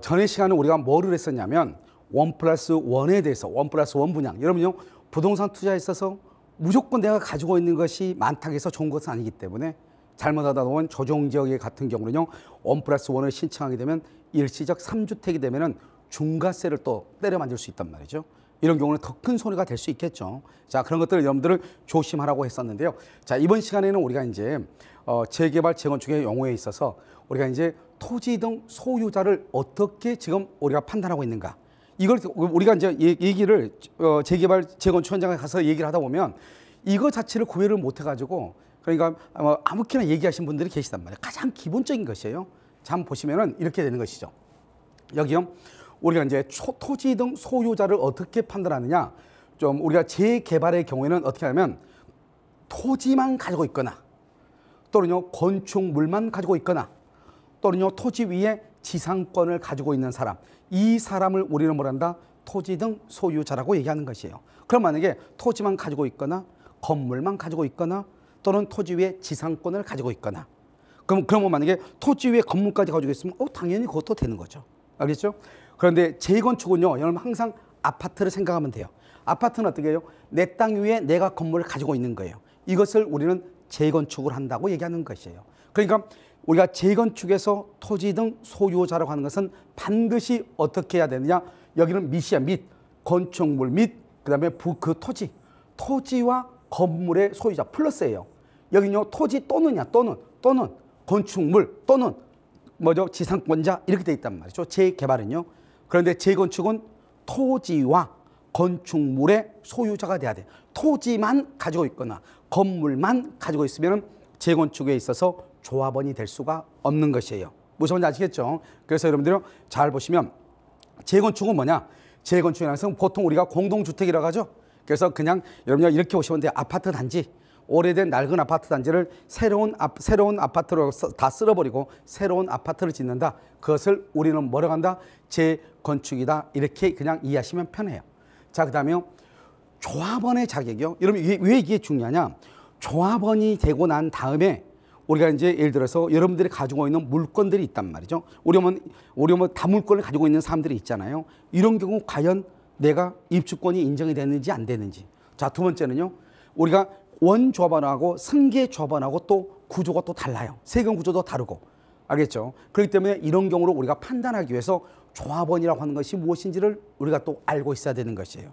전에 시간에 우리가 뭐를 했었냐면 1+1에 대해서 1+1 분양. 여러분요, 부동산 투자에 있어서 무조건 내가 가지고 있는 것이 많다고 해서 좋은 것은 아니기 때문에 잘못하다 보면 조정지역에 같은 경우는요, 1+1을 신청하게 되면 일시적 3주택이 되면은 중과세를 또 때려 맞을 수 있단 말이죠. 이런 경우는 더 큰 손해가 될 수 있겠죠. 자, 그런 것들을 여러분들을 조심하라고 했었는데요. 자, 이번 시간에는 우리가 이제 재개발, 재건축의 용어에 있어서 우리가 이제 토지 등 소유자를 어떻게 지금 우리가 판단하고 있는가. 이걸 우리가 이제 얘기를 재개발, 재건축 현장에 가서 얘기를 하다 보면 이거 자체를 구별을 못 해가지고 그러니까 아무렇게나 얘기하신 분들이 계시단 말이에요. 가장 기본적인 것이에요. 자, 한번 보시면은 이렇게 되는 것이죠. 여기요. 우리가 이제 토지 등 소유자를 어떻게 판단하느냐. 좀 우리가 재개발의 경우에는 어떻게 하냐면 토지만 가지고 있거나 또는요 건축물만 가지고 있거나 또는요 토지 위에 지상권을 가지고 있는 사람, 이 사람을 우리는 뭐란다? 토지 등 소유자라고 얘기하는 것이에요. 그럼 만약에 토지만 가지고 있거나 건물만 가지고 있거나 또는 토지 위에 지상권을 가지고 있거나 그러면 만약에 토지 위에 건물까지 가지고 있으면 당연히 그것도 되는 거죠. 알겠죠? 그런데 재건축은요, 여러분 항상 아파트를 생각하면 돼요. 아파트는 어떻게 해요? 내 땅 위에 내가 건물을 가지고 있는 거예요. 이것을 우리는 재건축을 한다고 얘기하는 것이에요. 그러니까 우리가 재건축에서 토지 등 소유자라고 하는 것은 반드시 어떻게 해야 되느냐? 여기는 밑이야, 밑. 건축물 밑, 그다음에 그 토지와 건물의 소유자 플러스예요. 여기는요 토지 또는이야, 또는 건축물 또는 뭐죠? 지상권자 이렇게 돼 있단 말이죠. 재개발은요. 그런데 재건축은 토지와 건축물의 소유자가 돼야 돼. 토지만 가지고 있거나 건물만 가지고 있으면 재건축에 있어서 조합원이 될 수가 없는 것이에요. 무슨 말인지 아시겠죠? 그래서 여러분들이 잘 보시면 재건축은 뭐냐? 재건축이라는 것은 보통 우리가 공동주택이라고 하죠. 그래서 그냥 여러분들 이렇게 보시면 돼요. 아파트 단지. 오래된 낡은 아파트 단지를 새로운 아파트로 다 쓸어버리고 새로운 아파트를 짓는다. 그것을 우리는 뭐라고 한다? 재건축이다. 이렇게 그냥 이해하시면 편해요. 자, 그 다음에 조합원의 자격이요. 여러분 왜 이게 중요하냐? 조합원이 되고 난 다음에 우리가 이제 예를 들어서 여러분들이 가지고 있는 물건들이 있단 말이죠. 우리 뭐 다 물건을 가지고 있는 사람들이 있잖아요. 이런 경우 과연 내가 입주권이 인정이 됐는지 안 됐는지. 자, 두 번째는요. 우리가 원조합원하고 승계조합원하고 또 구조가 또 달라요. 세금 구조도 다르고. 알겠죠? 그렇기 때문에 이런 경우를 우리가 판단하기 위해서 조합원이라고 하는 것이 무엇인지를 우리가 또 알고 있어야 되는 것이에요.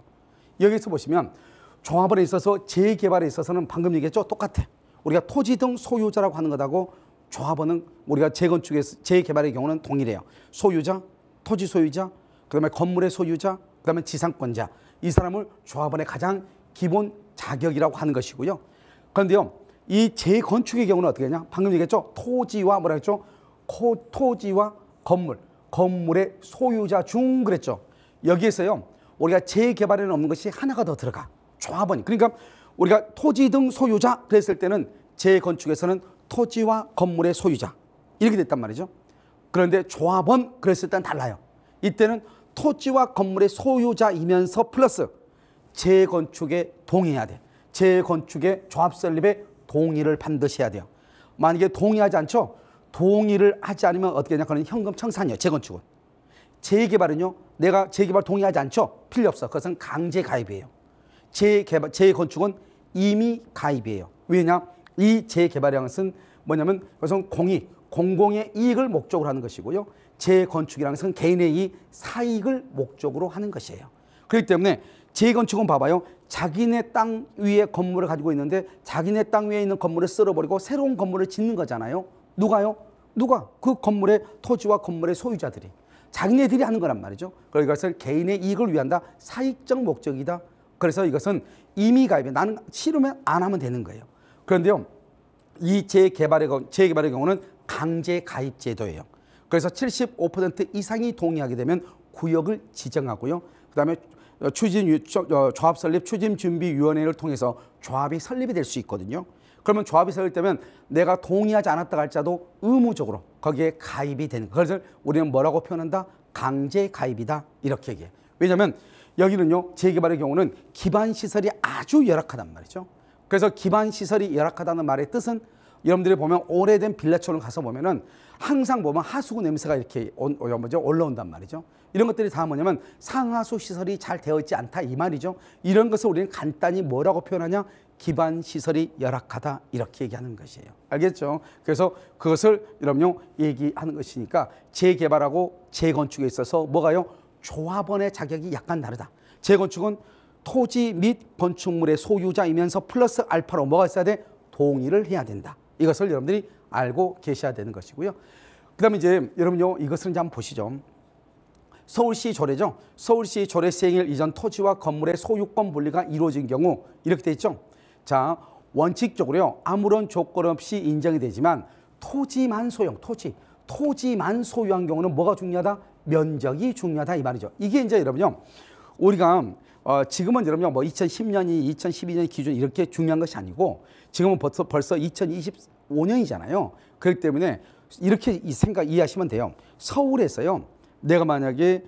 여기서 보시면 조합원에 있어서 재개발에 있어서는 방금 얘기했죠? 똑같아. 우리가 토지 등 소유자라고 하는 것하고 조합원은 우리가 재건축에서 재개발의 경우는 동일해요. 소유자, 토지 소유자, 그다음에 건물의 소유자, 그다음에 지상권자. 이 사람을 조합원의 가장 기본 자격이라고 하는 것이고요. 그런데요, 이 재건축의 경우는 어떻게 하냐? 방금 얘기했죠? 토지와 뭐라 했죠? 토지와 건물의 소유자 중 그랬죠. 여기에서요, 우리가 재개발에는 없는 것이 하나가 더 들어가. 조합원이. 그러니까 우리가 토지 등 소유자 그랬을 때는 재건축에서는 토지와 건물의 소유자 이렇게 됐단 말이죠. 그런데 조합원 그랬을 때는 달라요. 이때는 토지와 건물의 소유자이면서 플러스 재건축에 동의해야 돼. 재건축의 조합 설립에 동의를 반드시 해야 돼요. 만약에 동의하지 않죠? 동의를 하지 않으면 어떻게 하냐? 그건 현금 청산이에요. 재건축은. 재개발은요. 내가 재개발 동의하지 않죠? 필요 없어. 그것은 강제 가입이에요. 재건축은 이미 가입이에요. 왜냐? 이 재개발이라는 것은 뭐냐면 그것은 공공의 이익을 목적으로 하는 것이고요. 재건축이라는 것은 개인의 이익, 사익을 목적으로 하는 것이에요. 그렇기 때문에 재건축은 봐봐요. 자기네 땅 위에 건물을 가지고 있는데 자기네 땅 위에 있는 건물을 쓸어버리고 새로운 건물을 짓는 거잖아요. 누가요? 누가? 그 건물의 토지와 건물의 소유자들이. 자기네들이 하는 거란 말이죠. 그래서 이것을 개인의 이익을 위한다. 사익적 목적이다. 그래서 이것은 이미 가입해. 나는 싫으면 안 하면 되는 거예요. 그런데요. 이 재개발의 경우는 강제 가입 제도예요. 그래서 75% 이상이 동의하게 되면 구역을 지정하고요. 그다음에 조합 설립 추진준비위원회를 통해서 조합이 설립이 될 수 있거든요. 그러면 조합이 설립되면 내가 동의하지 않았다 할지라도 의무적으로 거기에 가입이 되는 거예요. 그래서 우리는 뭐라고 표현한다? 강제 가입이다. 이렇게 얘기해요. 왜냐하면 여기는요. 재개발의 경우는 기반시설이 아주 열악하단 말이죠. 그래서 기반시설이 열악하다는 말의 뜻은 여러분들이 보면 오래된 빌라촌을 가서 보면은 항상 보면 하수구 냄새가 이렇게 올라온단 말이죠. 이런 것들이 다 뭐냐면 상하수 시설이 잘 되어 있지 않다 이 말이죠. 이런 것을 우리는 간단히 뭐라고 표현하냐? 기반 시설이 열악하다 이렇게 얘기하는 것이에요. 알겠죠? 그래서 그것을 여러분요 얘기하는 것이니까 재개발하고 재건축에 있어서 뭐가요? 조합원의 자격이 약간 다르다. 재건축은 토지 및 건축물의 소유자이면서 플러스 알파로 뭐가 있어야 돼? 동의를 해야 된다. 이것을 여러분들이 알고 계셔야 되는 것이고요. 그 다음에 이제 여러분요 이것을 이제 한번 보시죠. 서울시 조례죠. 서울시 조례 시행일 이전 토지와 건물의 소유권 분리가 이루어진 경우 이렇게 돼 있죠. 자, 원칙적으로요 아무런 조건 없이 인정이 되지만 토지만 소유한 경우는 뭐가 중요하다? 면적이 중요하다 이 말이죠. 이게 이제 여러분요 우리가 지금은 여러분요 뭐 2010년이 2012년 기준 이렇게 중요한 것이 아니고 지금은 벌써 2025년이잖아요. 그렇기 때문에 이렇게 이해하시면 돼요. 서울에서요 내가 만약에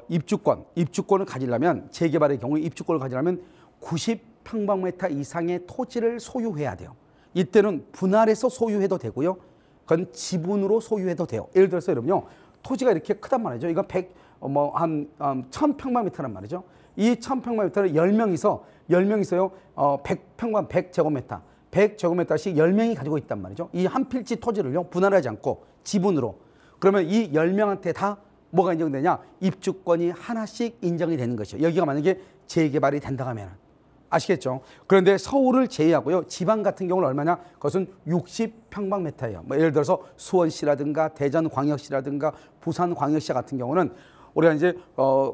입주권을 가지려면 재개발의 경우에 입주권을 가지려면 90평방미터 이상의 토지를 소유해야 돼요. 이때는 분할해서 소유해도 되고요. 그건 지분으로 소유해도 돼요. 예를 들어서 여러분요 토지가 이렇게 크단 말이죠. 이건 1000평방미터란 말이죠. 이 1000평방미터를 10명이서요 100제곱미터씩 10명이 가지고 있단 말이죠. 이 한 필지 토지를요 분할하지 않고 지분으로. 그러면 이 10명한테 다 뭐가 인정되냐? 입주권이 하나씩 인정이 되는 것이죠. 여기가 만약에 재개발이 된다 하면 아시겠죠? 그런데 서울을 제외하고요. 지방 같은 경우는 얼마냐? 그것은 60평방미터예요. 뭐 예를 들어서 수원시라든가 대전광역시라든가 부산광역시 같은 경우는 우리가 이제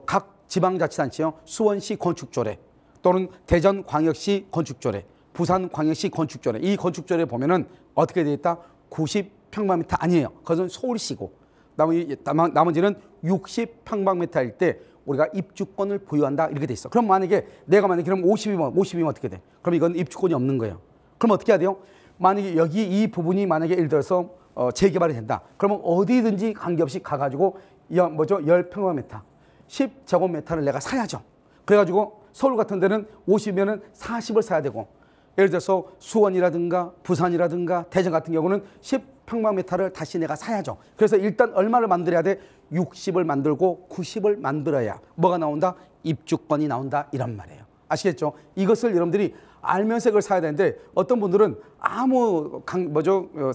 각 지방자치단체요. 수원시 건축조례 또는 대전광역시 건축조례, 부산광역시 건축조례 이 건축조례 보면은 어떻게 되어 있다? 90평방미터 아니에요. 그것은 서울시고 나머지는 60평방미터일 때 우리가 입주권을 보유한다 이렇게 돼 있어. 그럼 만약에 내가 그럼 50이면 어떻게 돼? 그럼 이건 입주권이 없는 거예요. 그럼 어떻게 해야 돼요? 만약에 여기 이 부분이 만약에 예를 들어서 재개발이 된다. 그러면 어디든지 관계없이 가가지고 10평방미터, 10제곱미터를 내가 사야죠. 그래가지고 서울 같은 데는 50이면은 40을 사야 되고 예를 들어서 수원이라든가 부산이라든가 대전 같은 경우는 10평방미터를 다시 내가 사야죠. 그래서 일단 얼마를 만들어야 돼? 60을 만들고 90을 만들어야 뭐가 나온다? 입주권이 나온다 이란 말이에요. 아시겠죠? 이것을 여러분들이 알면서 이걸 사야 되는데 어떤 분들은 아무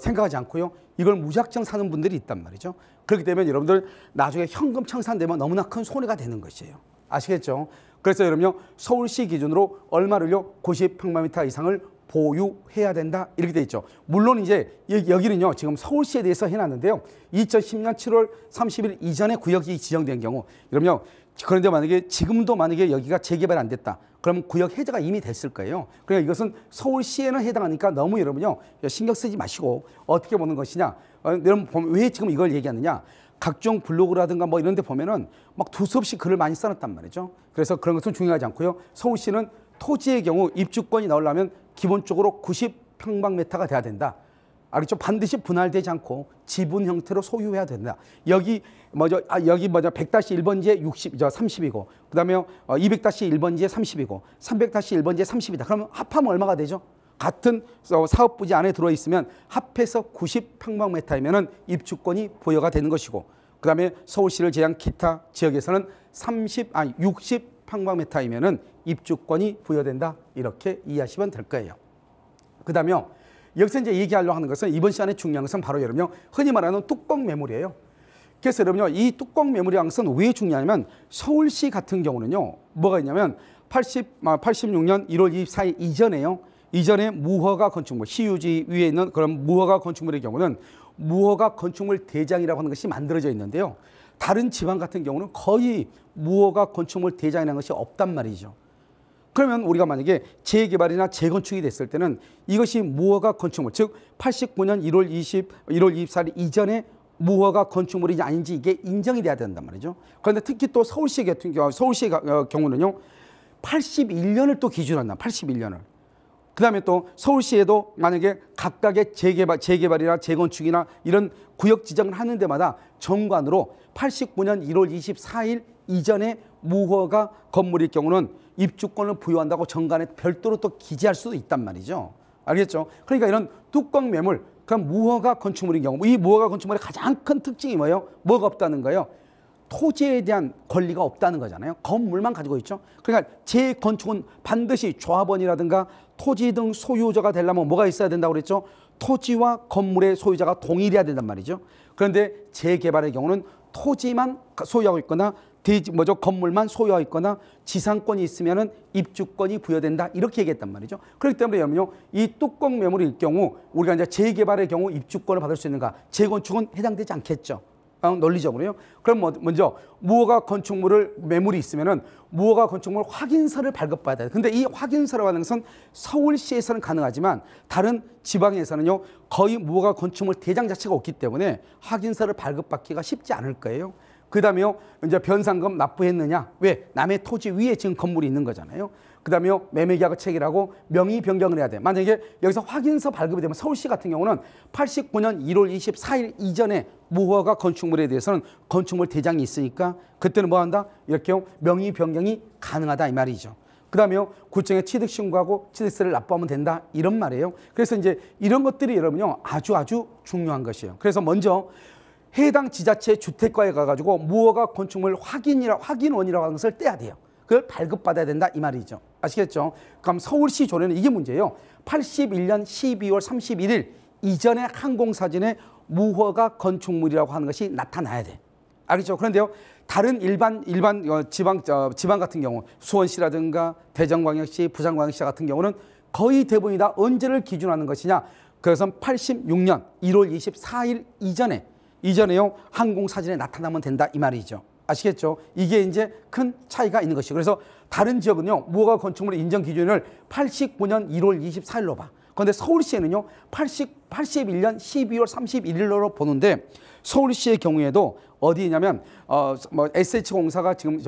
생각하지 않고요. 이걸 무작정 사는 분들이 있단 말이죠. 그렇기 때문에 여러분들 나중에 현금 청산되면 너무나 큰 손해가 되는 것이에요. 아시겠죠? 그래서 여러분요 서울시 기준으로 얼마를요 90평방미터 이상을 보유해야 된다 이렇게 돼 있죠. 물론 이제 여기는요 지금 서울시에 대해서 해놨는데요 2010년 7월 30일 이전에 구역이 지정된 경우 그러면요 그런데 지금도 만약에 여기가 재개발이 안 됐다 그러면 구역 해제가 이미 됐을 거예요. 그러니까 이것은 서울시에는 해당하니까 너무 여러분요 신경 쓰지 마시고 어떻게 보는 것이냐 여러분 왜 지금 이걸 얘기하느냐 각종 블로그라든가 뭐 이런 데 보면은 막 두서없이 글을 많이 써놨단 말이죠. 그래서 그런 것은 중요하지 않고요. 서울시는 토지의 경우 입주권이 나오려면 기본적으로 90평방미터가 돼야 된다. 알겠죠? 반드시 분할되지 않고 지분 형태로 소유해야 된다. 여기 100-1번지에 30이고 그다음에 200-1번지에 30이고 300-1번지에 30이다. 그러면 합하면 얼마가 되죠? 같은 사업부지 안에 들어있으면 합해서 90평방미터이면은 입주권이 부여가 되는 것이고 그다음에 서울시를 제외한 기타 지역에서는 60평방미터이면은 입주권이 부여된다. 이렇게 이해하시면 될 거예요. 그다음에 여기서 이제 얘기하려고 하는 것은 이번 시간에 중요한 것은 바로 여러분요 흔히 말하는 뚜껑 매물이에요. 그래서 여러분요 이 뚜껑 매물이라는 것은 왜 중요하냐면 서울시 같은 경우는요 뭐가 있냐면 86년 1월 24일 이전에 무허가 건축물, 시유지 위에 있는 그런 무허가 건축물의 경우는 무허가 건축물 대장이라고 하는 것이 만들어져 있는데요. 다른 지방 같은 경우는 거의 무허가 건축물 대장이라는 것이 없단 말이죠. 그러면 우리가 만약에 재개발이나 재건축이 됐을 때는 이것이 무허가 건축물, 즉 89년 1월 24일 이전에 무허가 건축물인지 아닌지 이게 인정이 돼야 된단 말이죠. 그런데 특히 또 서울시 같은 경우는요. 81년을 또 기준으로 한다. 81년을. 그 다음에 또 서울시에도 만약에 각각의 재개발이나 재건축이나 이런 구역 지정을 하는 데마다 정관으로 89년 1월 24일 이전에 무허가 건물일 경우는 입주권을 부여한다고 정관에 별도로 또 기재할 수도 있단 말이죠. 알겠죠? 그러니까 이런 뚜껑 매물, 그럼 무허가 건축물인 경우, 이 무허가 건축물의 가장 큰 특징이 뭐예요? 뭐가 없다는 거예요? 토지에 대한 권리가 없다는 거잖아요. 건물만 가지고 있죠. 그러니까 재건축은 반드시 조합원이라든가 토지 등 소유자가 되려면 뭐가 있어야 된다고 그랬죠? 토지와 건물의 소유자가 동일해야 된단 말이죠. 그런데 재개발의 경우는 토지만 소유하고 있거나 건물만 소유하고 있거나 지상권이 있으면은 입주권이 부여된다 이렇게 얘기했단 말이죠. 그렇기 때문에 여러분요, 이 뚜껑 매물일 경우 우리가 이제 재개발의 경우 입주권을 받을 수 있는가? 재건축은 해당되지 않겠죠. 논리적으로요. 그럼 먼저 무허가 건축물을 매물이 있으면은 무허가 건축물 확인서를 발급받아야 돼요. 근데 이 확인서라고 하는 것은 서울시에서는 가능하지만 다른 지방에서는요 거의 무허가 건축물 대장 자체가 없기 때문에 확인서를 발급받기가 쉽지 않을 거예요. 그 다음에요, 이제 변상금 납부했느냐? 왜? 남의 토지 위에 지금 건물이 있는 거잖아요. 그 다음에요, 매매계약을 체결하고 명의 변경을 해야 돼. 만약에 여기서 확인서 발급이 되면 서울시 같은 경우는 89년 1월 24일 이전에 무허가 건축물에 대해서는 건축물 대장이 있으니까 그때는 뭐 한다? 이렇게 명의 변경이 가능하다 이 말이죠. 그 다음에요, 구청에 취득 신고하고 취득세를 납부하면 된다 이런 말이에요. 그래서 이제 이런 것들이 여러분요 아주 중요한 것이에요. 그래서 먼저 해당 지자체 주택과에 가가지고 무허가 건축물 확인원이라고 하는 것을 떼야 돼요. 그걸 발급받아야 된다 이 말이죠. 아시겠죠? 그럼 서울시 조례는 이게 문제예요. 81년 12월 31일 이전의 항공사진에 무허가 건축물이라고 하는 것이 나타나야 돼. 알겠죠? 그런데요, 다른 일반 지방 같은 경우 수원시라든가 대전광역시, 부산광역시 같은 경우는 거의 대부분이 다 언제를 기준으로 하는 것이냐? 그것은 86년 1월 24일 이전에요 항공사진에 나타나면 된다 이 말이죠. 아시겠죠? 이게 이제 큰 차이가 있는 것이고, 그래서 다른 지역은요 무허가 건축물 인정 기준을 89년 1월 24일로 봐. 그런데 서울시에는요 81년 12월 31일로 보는데, 서울시의 경우에도 어디냐면 SH공사가 지금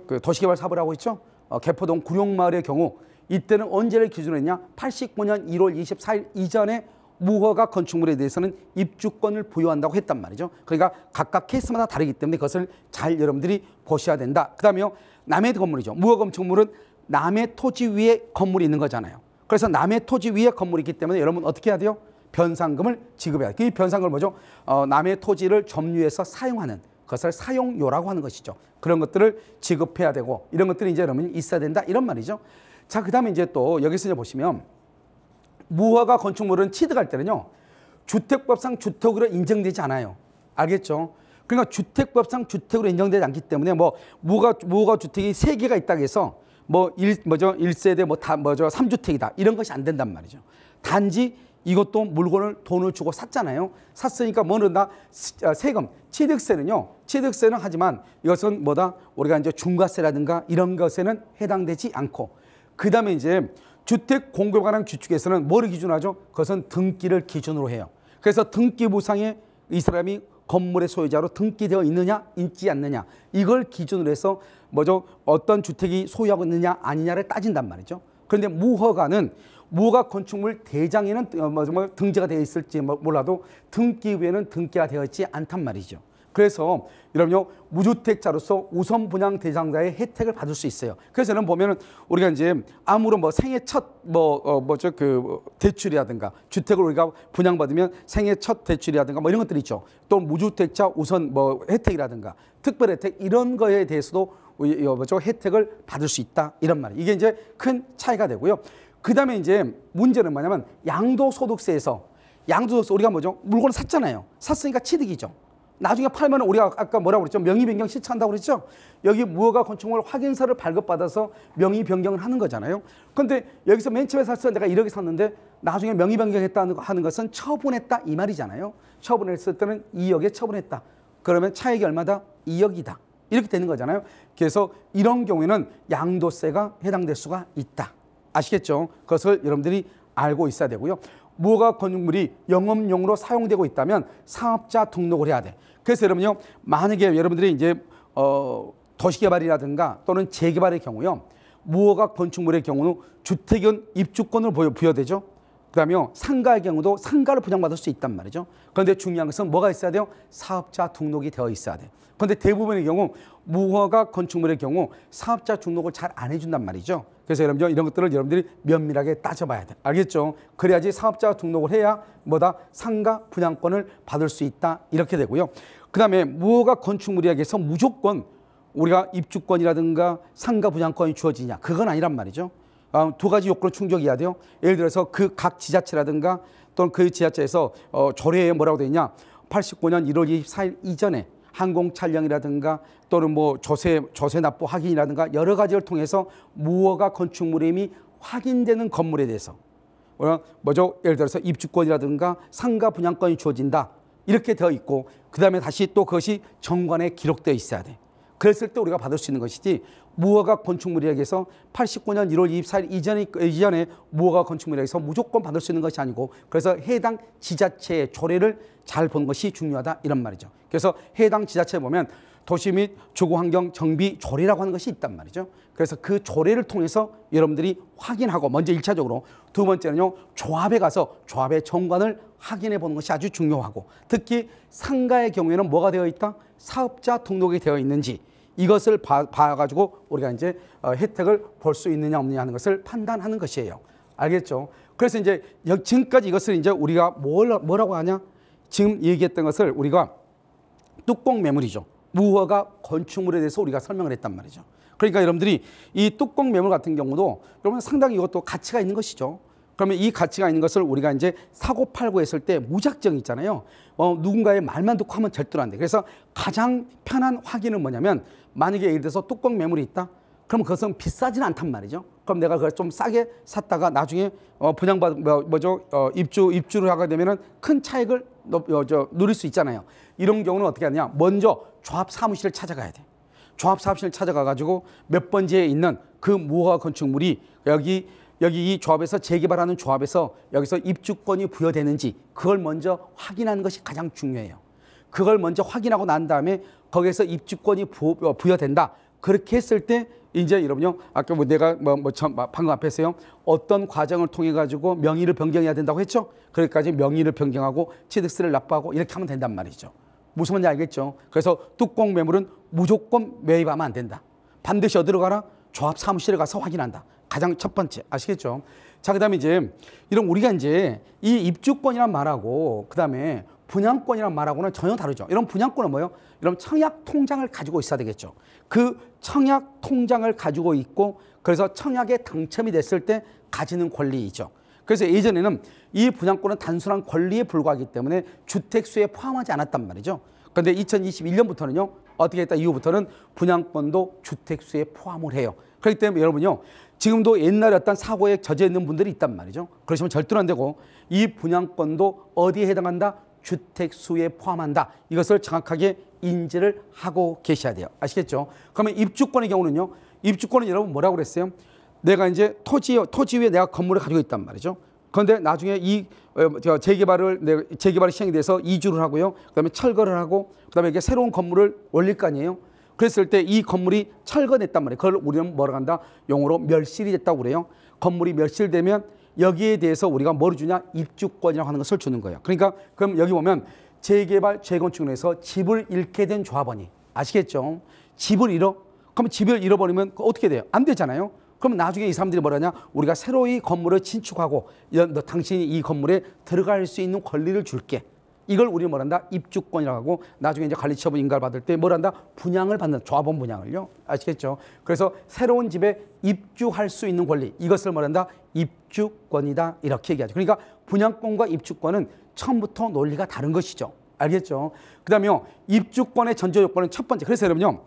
그 도시개발 사업을 하고 있죠. 개포동 구룡마을의 경우 이때는 언제를 기준으로 했냐? 89년 1월 24일 이전에 무허가 건축물에 대해서는 입주권을 부여한다고 했단 말이죠. 그러니까 각각 케이스마다 다르기 때문에 그것을 잘 여러분들이 보셔야 된다. 그 다음에요, 남의 건물이죠. 무허가 건축물은 남의 토지 위에 건물이 있는 거잖아요. 그래서 남의 토지 위에 건물이 있기 때문에 여러분 어떻게 해야 돼요? 변상금을 지급해야 돼요. 이 변상금을 뭐죠? 남의 토지를 점유해서 사용하는 것을 사용료라고 하는 것이죠. 그런 것들을 지급해야 되고 이런 것들이 이제 여러분이 있어야 된다 이런 말이죠. 자, 그 다음에 이제 또 여기서 이제 보시면 무허가 건축물은 취득할 때는요 주택법상 주택으로 인정되지 않아요. 알겠죠? 그러니까 주택법상 주택으로 인정되지 않기 때문에 무허가 주택이 3개가 있다고 해서 1세대 3주택이다 이런 것이 안 된단 말이죠. 단지 이것도 물건을 돈을 주고 샀잖아요. 샀으니까 뭐는다? 세금, 취득세는 하지만 이것은 우리가 이제 중과세라든가 이런 것에는 해당되지 않고, 그 다음에 이제 주택 공급에 관한 규칙에서는 뭐를 기준으로 하죠? 그것은 등기를 기준으로 해요. 그래서 등기부상에 이 사람이 건물의 소유자로 등기되어 있느냐 있지 않느냐 이걸 기준으로 해서 어떤 주택이 소유하고 있느냐 아니냐를 따진단 말이죠. 그런데 무허가 건축물 대장에는 등재가 되어 있을지 몰라도 등기부에는 등기가 되어 있지 않단 말이죠. 그래서 여러분요 무주택자로서 우선 분양 대상자의 혜택을 받을 수 있어요. 그래서 저는 보면은 우리가 이제 아무런 생애 첫 대출이라든가 주택을 우리가 분양받으면 생애 첫 대출이라든가 이런 것들이 있죠. 또 무주택자 우선 혜택이라든가 특별 혜택 이런 거에 대해서도 혜택을 받을 수 있다 이런 말이에요. 이게 이제 큰 차이가 되고요. 그 다음에 이제 문제는 뭐냐면 양도소득세에서 우리가 물건을 샀잖아요. 샀으니까 취득이죠. 나중에 팔면 우리가 아까 뭐라고 그랬죠? 명의 변경 신청한다고 그랬죠? 여기 무허가 건축물 확인서를 발급받아서 명의 변경을 하는 거잖아요. 그런데 여기서 맨 처음에 샀을 때 내가 1억에 샀는데 나중에 명의 변경했다 하는 것은 처분했다 이 말이잖아요. 처분했을 때는 2억에 처분했다. 그러면 차액이 얼마다? 2억이다. 이렇게 되는 거잖아요. 그래서 이런 경우에는 양도세가 해당될 수가 있다. 아시겠죠? 그것을 여러분들이 알고 있어야 되고요. 무허가 건축물이 영업용으로 사용되고 있다면 사업자 등록을 해야 돼. 그래서 여러분요, 만약에 여러분들이 이제 도시개발이라든가 또는 재개발의 경우요, 무허가 건축물의 경우는 주택은 입주권을 부여되죠. 그다음에 상가의 경우도 상가를 분양받을 수 있단 말이죠. 그런데 중요한 것은 뭐가 있어야 돼요? 사업자 등록이 되어 있어야 돼. 그런데 대부분의 경우 무허가 건축물의 경우 사업자 등록을 잘 안 해준단 말이죠. 그래서 여러분들 이런 것들을 여러분들이 면밀하게 따져봐야 돼. 알겠죠? 그래야지 사업자 등록을 해야 뭐다? 상가 분양권을 받을 수 있다. 이렇게 되고요. 그다음에 무허가 건축물이라고 해서 무조건 우리가 입주권이라든가 상가 분양권이 주어지냐? 그건 아니란 말이죠. 두 가지 요건을 충족해야 돼요. 예를 들어서 그 각 지자체라든가 또는 그 지자체에서 조례에 뭐라고 되어 있냐? 89년 1월 24일 이전에 항공 촬영이라든가 또는 뭐 조세 납부 확인이라든가 여러 가지를 통해서 무허가 건축물임이 확인되는 건물에 대해서 뭐죠? 예를 들어서 입주권이라든가 상가 분양권이 주어진다. 이렇게 되어 있고 그다음에 다시 또 그것이 정관에 기록되어 있어야 돼. 그랬을 때 우리가 받을 수 있는 것이지 무허가 건축물이라고 해서 89년 1월 24일 이전에 무허가 건축물이라고 해서 무조건 받을 수 있는 것이 아니고 그래서 해당 지자체의 조례를 잘 본 것이 중요하다 이런 말이죠. 그래서 해당 지자체에 보면 도시 및 주거환경 정비 조례라고 하는 것이 있단 말이죠. 그래서 그 조례를 통해서 여러분들이 확인하고 먼저 1차적으로 두 번째는요. 조합에 가서 조합의 정관을 확인해 보는 것이 아주 중요하고 특히 상가의 경우에는 뭐가 되어 있다? 사업자 등록이 되어 있는지 이것을 봐가지고 우리가 이제 혜택을 볼 수 있느냐 없느냐 하는 것을 판단하는 것이에요. 알겠죠? 그래서 이제 지금까지 이것을 이제 우리가 뭐라고 하냐? 지금 얘기했던 것을 우리가 뚜껑 매물이죠. 무허가 건축물에 대해서 우리가 설명을 했단 말이죠. 그러니까 여러분들이 이 뚜껑 매물 같은 경우도 여러분 상당히 이것도 가치가 있는 것이죠. 그러면 이 가치가 있는 것을 우리가 이제 사고 팔고 했을 때 무작정 있잖아요. 누군가의 말만 듣고 하면 절대로 안 돼. 그래서 가장 편한 확인은 뭐냐면 만약에 예를 들어서 뚜껑 매물이 있다. 그럼 그것은 비싸지는 않단 말이죠. 그럼 내가 그걸 좀 싸게 샀다가 나중에 입주를 하게 되면은 큰 차익을 누릴 수 있잖아요. 이런 경우는 어떻게 하냐? 먼저 조합 사무실을 찾아가야 돼. 조합 사무실을 찾아가 가지고 몇 번지에 있는 그 무허가 건축물이 여기 이 조합에서 재개발하는 조합에서 여기서 입주권이 부여되는지 그걸 먼저 확인하는 것이 가장 중요해요. 그걸 먼저 확인하고 난 다음에 거기에서 입주권이 부여된다. 그렇게 했을 때 이제 여러분요 아까 내가 방금 앞에서요 어떤 과정을 통해 가지고 명의를 변경해야 된다고 했죠. 그러니까지 명의를 변경하고 취득세를 납부하고 이렇게 하면 된단 말이죠. 무슨 말인지 알겠죠? 그래서 뚜껑 매물은 무조건 매입하면 안 된다. 반드시 어디로 가라? 조합 사무실에 가서 확인한다. 가장 첫 번째 아시겠죠? 자, 그다음에 이제 이런 우리가 이제 이 입주권이란 말하고 그다음에 분양권이란 말하고는 전혀 다르죠. 이런 분양권은 뭐예요? 이런 청약 통장을 가지고 있어야 되겠죠. 그 청약 통장을 가지고 있고 그래서 청약에 당첨이 됐을 때 가지는 권리이죠. 그래서 예전에는 이 분양권은 단순한 권리에 불과하기 때문에 주택수에 포함하지 않았단 말이죠. 그런데 2021년부터는요. 어떻게 했다 이후부터는 분양권도 주택수에 포함을 해요. 그렇기 때문에 여러분요. 지금도 옛날에 어떤 사고에 젖어 있는 분들이 있단 말이죠. 그러시면 절대로 안 되고 이 분양권도 어디에 해당한다? 주택수에 포함한다. 이것을 정확하게 인지를 하고 계셔야 돼요. 아시겠죠? 그러면 입주권의 경우는요. 입주권은 여러분 뭐라고 그랬어요? 내가 이제 토지 위에 내가 건물을 가지고 있단 말이죠. 그런데 나중에 이 재개발이 시행이 돼서 이주를 하고요. 그다음에 철거를 하고 그다음에 이게 새로운 건물을 올릴 거 아니에요. 그랬을 때 이 건물이 철거됐단 말이에요. 그걸 우리는 뭐라고 한다? 용어로 멸실이 됐다고 그래요. 건물이 멸실되면 여기에 대해서 우리가 뭐를 주냐? 입주권이라고 하는 것을 주는 거예요. 그러니까 그럼 여기 보면 재개발, 재건축을 해서 집을 잃게 된 조합원이 아시겠죠? 집을 잃어? 그럼 집을 잃어버리면 어떻게 돼요? 안 되잖아요. 그럼 나중에 이 사람들이 뭐라냐? 우리가 새로이 건물을 신축하고 당신이 이 건물에 들어갈 수 있는 권리를 줄게. 이걸 우리는 뭐란다? 입주권이라고 하고 나중에 이제 관리처분 인가를 받을 때 뭐란다? 분양을 받는 조합원 분양을요. 아시겠죠? 그래서 새로운 집에 입주할 수 있는 권리 이것을 뭐란다? 입주권이다 이렇게 얘기하죠. 그러니까 분양권과 입주권은 처음부터 논리가 다른 것이죠. 알겠죠? 그다음에요. 입주권의 전제 요건은 첫 번째. 그래서 여러분요.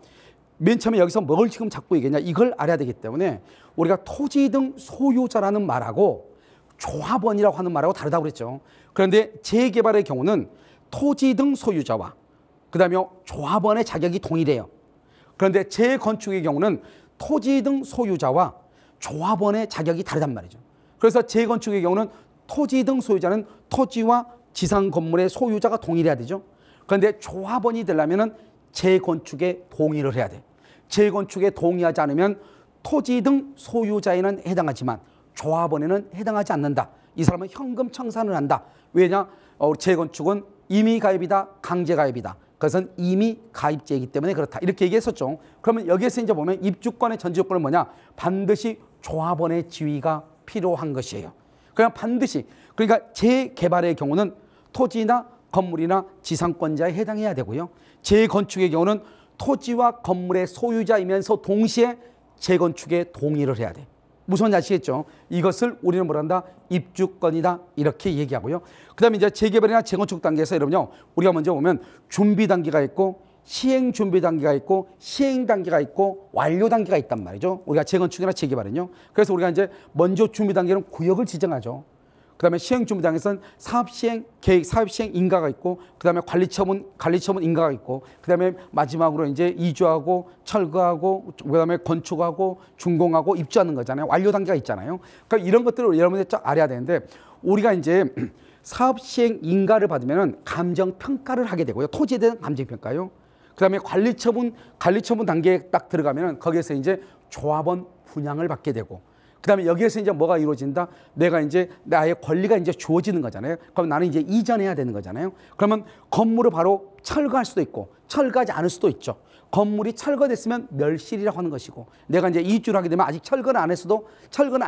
맨 처음에 여기서 뭘 지금 잡고 얘기했냐 이걸 알아야 되기 때문에 우리가 토지 등 소유자라는 말하고 조합원이라고 하는 말하고 다르다고 그랬죠. 그런데 재개발의 경우는 토지 등 소유자와 그다음에 조합원의 자격이 동일해요. 그런데 재건축의 경우는 토지 등 소유자와 조합원의 자격이 다르단 말이죠. 그래서 재건축의 경우는 토지 등 소유자는 토지와 지상 건물의 소유자가 동일해야 되죠. 그런데 조합원이 되려면은 재건축에 동의를 해야 돼. 재건축에 동의하지 않으면 토지 등 소유자에는 해당하지만 조합원에는 해당하지 않는다. 이 사람은 현금 청산을 한다. 왜냐? 재건축은 임의 가입이다, 강제 가입이다. 그것은 임의 가입제이기 때문에 그렇다. 이렇게 얘기했었죠. 그러면 여기에서 이제 보면 입주권의 전제 요건은 뭐냐? 반드시 조합원의 지위가 필요한 것이에요. 그냥 반드시. 그러니까 재개발의 경우는 토지나 건물이나 지상권자에 해당해야 되고요. 재건축의 경우는 토지와 건물의 소유자이면서 동시에 재건축에 동의를 해야 돼. 무슨 말인지 아시겠죠? 이것을 우리는 뭐라 한다? 입주권이다. 이렇게 얘기하고요. 그 다음에 이제 재개발이나 재건축 단계에서 여러분요, 우리가 먼저 보면 준비 단계가 있고, 시행 준비 단계가 있고, 시행 단계가 있고, 완료 단계가 있단 말이죠. 우리가 재건축이나 재개발은요. 그래서 우리가 이제 먼저 준비 단계는 구역을 지정하죠. 그 다음에 시행 준비 단계에서는 사업 시행 계획, 사업 시행 인가가 있고, 그 다음에 관리 처분 인가가 있고, 그 다음에 마지막으로 이제 이주하고 철거하고, 그 다음에 건축하고 준공하고 입주하는 거잖아요. 완료 단계가 있잖아요. 그러니까 이런 것들을 여러분들이 쫙 알아야 되는데, 우리가 이제 사업 시행 인가를 받으면은 감정 평가를 하게 되고요. 토지에 대한 감정 평가요. 그 다음에 관리 처분 단계에 딱 들어가면은 거기에서 이제 조합원 분양을 받게 되고, 그 다음에 여기에서 이제 뭐가 이루어진다? 내가 이제 나의 권리가 이제 주어지는 거잖아요. 그럼 나는 이제 이전해야 되는 거잖아요. 그러면 건물을 바로 철거할 수도 있고, 철거하지 않을 수도 있죠. 건물이 철거됐으면 멸실이라고 하는 것이고, 내가 이제 이주를 하게 되면 아직 철거는 안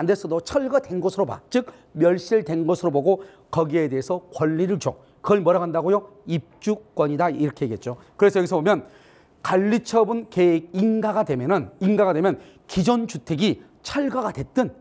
됐어도 철거된 것으로 봐. 즉, 멸실된 것으로 보고 거기에 대해서 권리를 줘. 그걸 뭐라고 한다고요? 입주권이다. 이렇게 얘기했죠. 그래서 여기서 보면 관리처분 계획 인가가 되면 기존 주택이 철거가 됐든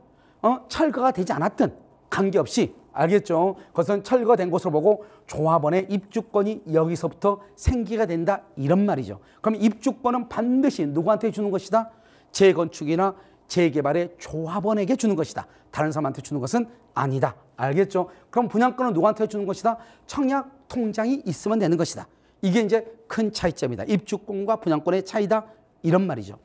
철거가 되지 않았든 관계없이, 알겠죠? 그것은 철거된 것으로 보고 조합원의 입주권이 여기서부터 생기가 된다, 이런 말이죠. 그럼 입주권은 반드시 누구한테 주는 것이다? 재건축이나 재개발의 조합원에게 주는 것이다. 다른 사람한테 주는 것은 아니다. 알겠죠? 그럼 분양권은 누구한테 주는 것이다? 청약 통장이 있으면 되는 것이다. 이게 이제 큰 차이점이다. 입주권과 분양권의 차이다, 이런 말이죠.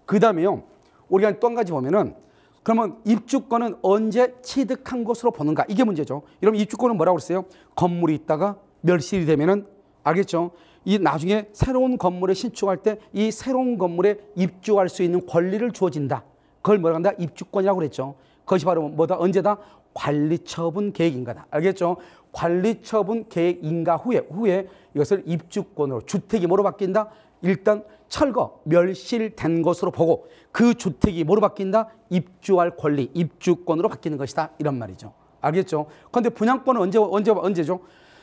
그 다음에요, 우리가 또 한 가지 보면은, 그러면 입주권은 언제 취득한 것으로 보는가? 이게 문제죠. 여러분, 입주권은 뭐라고 그랬어요? 건물이 있다가 멸실이 되면은, 알겠죠? 이 나중에 새로운 건물을 신축할 때 이 새로운 건물에 입주할 수 있는 권리를 주어진다. 그걸 뭐라고 한다? 입주권이라고 그랬죠. 그것이 바로 뭐다? 언제다? 관리처분 계획 인가다. 알겠죠? 관리처분 계획 인가 후에 이것을 입주권으로, 주택이 뭐로 바뀐다? 일단 철거, 멸실된 것으로 보고 그 주택이 뭐로 바뀐다? 입주할 권리, 입주권으로 바뀌는 것이다, 이런 말이죠. 알겠죠? 그런데 분양권은 언제죠?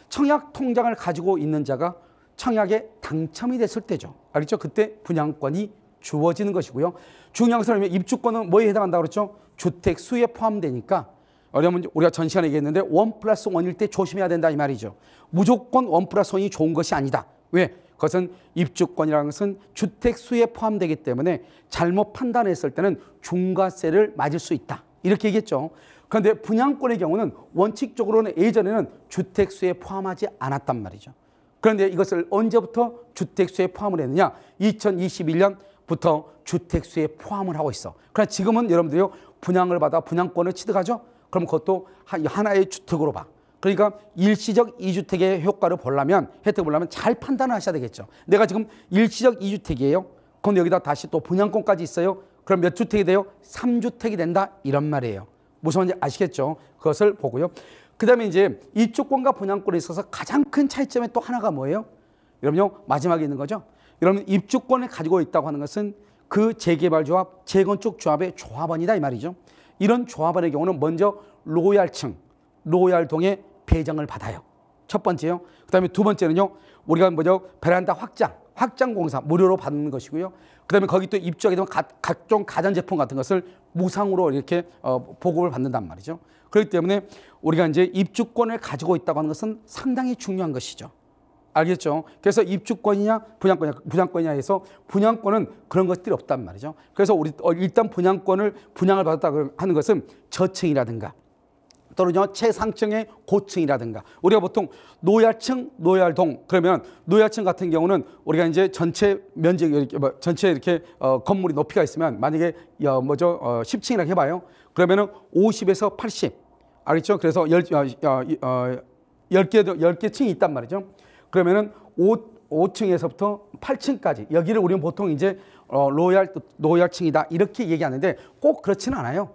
청약 통장을 가지고 있는 자가 청약에 당첨이 됐을 때죠. 알겠죠? 그때 분양권이 주어지는 것이고요. 중요한 것은 입주권은 뭐에 해당한다고 그랬죠? 주택 수에 포함되니까, 왜냐하면 우리가 전 시간에 얘기했는데 1+1일 때 조심해야 된다, 이 말이죠. 무조건 1+1이 좋은 것이 아니다. 왜? 그것은 입주권이라는 것은 주택 수에 포함되기 때문에 잘못 판단했을 때는 중과세를 맞을 수 있다, 이렇게 얘기했죠. 그런데 분양권의 경우는 원칙적으로는 예전에는 주택 수에 포함하지 않았단 말이죠. 그런데 이것을 언제부터 주택 수에 포함을 했느냐? 2021년부터 주택 수에 포함을 하고 있어. 그러나 지금은 여러분들이요, 분양을 받아 분양권을 취득하죠. 그럼 그것도 하나의 주택으로 봐. 그러니까 일시적 2주택의 효과를 보려면, 혜택을 보려면 잘 판단을 하셔야 되겠죠. 내가 지금 일시적 2주택이에요. 그럼 여기다 다시 또 분양권까지 있어요. 그럼 몇 주택이 돼요? 3주택이 된다, 이런 말이에요. 무슨 말인지 아시겠죠? 그것을 보고요. 그 다음에 이제 입주권과 분양권에 있어서 가장 큰 차이점의 또 하나가 뭐예요? 여러분요, 마지막에 있는 거죠. 여러분, 입주권을 가지고 있다고 하는 것은 그 재개발 조합, 재건축 조합의 조합원이다, 이 말이죠. 이런 조합원의 경우는 먼저 로얄동에 배정을 받아요. 첫 번째요. 그 다음에 두 번째는요, 우리가 베란다 확장 공사 무료로 받는 것이고요. 그 다음에 거기 또 입주하게 되면 각종 가전제품 같은 것을 무상으로 이렇게 보급을 받는단 말이죠. 그렇기 때문에 우리가 이제 입주권을 가지고 있다고 하는 것은 상당히 중요한 것이죠. 알겠죠? 그래서 입주권이냐 분양권이냐 해서 분양권은 그런 것들이 없단 말이죠. 그래서 우리 일단 분양을 받았다고 하는 것은 저층이라든가 또는요 최상층의 고층이라든가, 우리가 보통 노얄층, 노얄동, 그러면 노얄층 같은 경우는 우리가 이제 전체 면적 전체 이렇게 건물이 높이가 있으면, 만약에 10층이라고 해봐요. 그러면은 50에서 80, 알겠죠? 그래서 10개 층이 있단 말이죠. 그러면은 5층에서부터 8층까지, 여기를 우리는 보통 이제 노얄층이다, 이렇게 얘기하는데 꼭 그렇지는 않아요.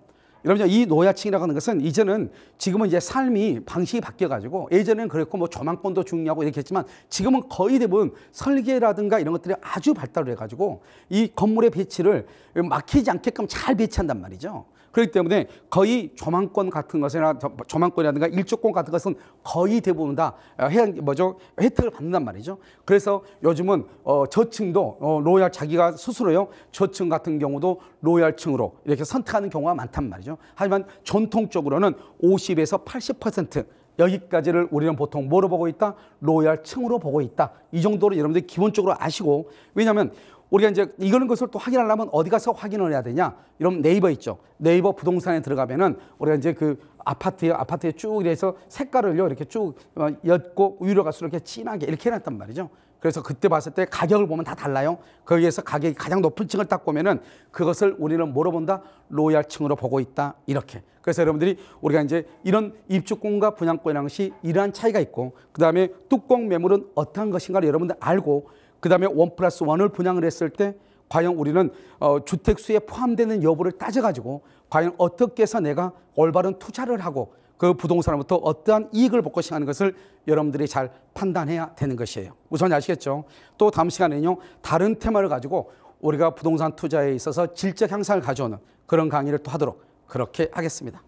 여러분 이 노후야층이라고 하는 것은 이제는 지금은 이제 삶이 방식이 바뀌어가지고 예전에는 그랬고 뭐 조망권도 중요하고 이렇게 했지만 지금은 거의 대부분 설계라든가 이런 것들이 아주 발달을 해가지고 이 건물의 배치를 막히지 않게끔 잘 배치한단 말이죠. 그렇기 때문에 거의 조망권 같은 것이나 조망권이라든가 일조권 같은 것은 거의 대부분 다 혜택을 받는단 말이죠. 그래서 요즘은 저층도 로얄 자기가 스스로요 저층 같은 경우도 로얄층으로 이렇게 선택하는 경우가 많단 말이죠. 하지만 전통적으로는 50에서 80% 여기까지를 우리는 보통 뭐로 보고 있다? 로얄층으로 보고 있다. 이 정도로 여러분들이 기본적으로 아시고, 왜냐하면 우리가 이제 이거는 것을 또 확인하려면 어디 가서 확인을 해야 되냐? 이러면 네이버 있죠. 네이버 부동산에 들어가면은 우리가 이제 그 아파트에 쭉 이래서 색깔을요 이렇게 쭉 옅고 위로 갈수록 이렇게 진하게 이렇게 해놨단 말이죠. 그래서 그때 봤을 때 가격을 보면 다 달라요. 거기에서 가격이 가장 높은 층을 딱 보면은 그것을 우리는 뭐로 본다? 로얄층으로 보고 있다. 이렇게. 그래서 여러분들이 우리가 이제 이런 입주권과 분양권이라는 것이 이러한 차이가 있고, 그 다음에 뚜껑 매물은 어떠한 것인가를 여러분들 알고, 그 다음에 1+1을 분양을 했을 때 과연 우리는 주택수에 포함되는 여부를 따져가지고 과연 어떻게 해서 내가 올바른 투자를 하고 그 부동산으로부터 어떠한 이익을 볼 것인가 하는 것을 여러분들이 잘 판단해야 되는 것이에요. 우선 아시겠죠? 또 다음 시간에는요 다른 테마를 가지고 우리가 부동산 투자에 있어서 질적 향상을 가져오는 그런 강의를 또 하도록 그렇게 하겠습니다.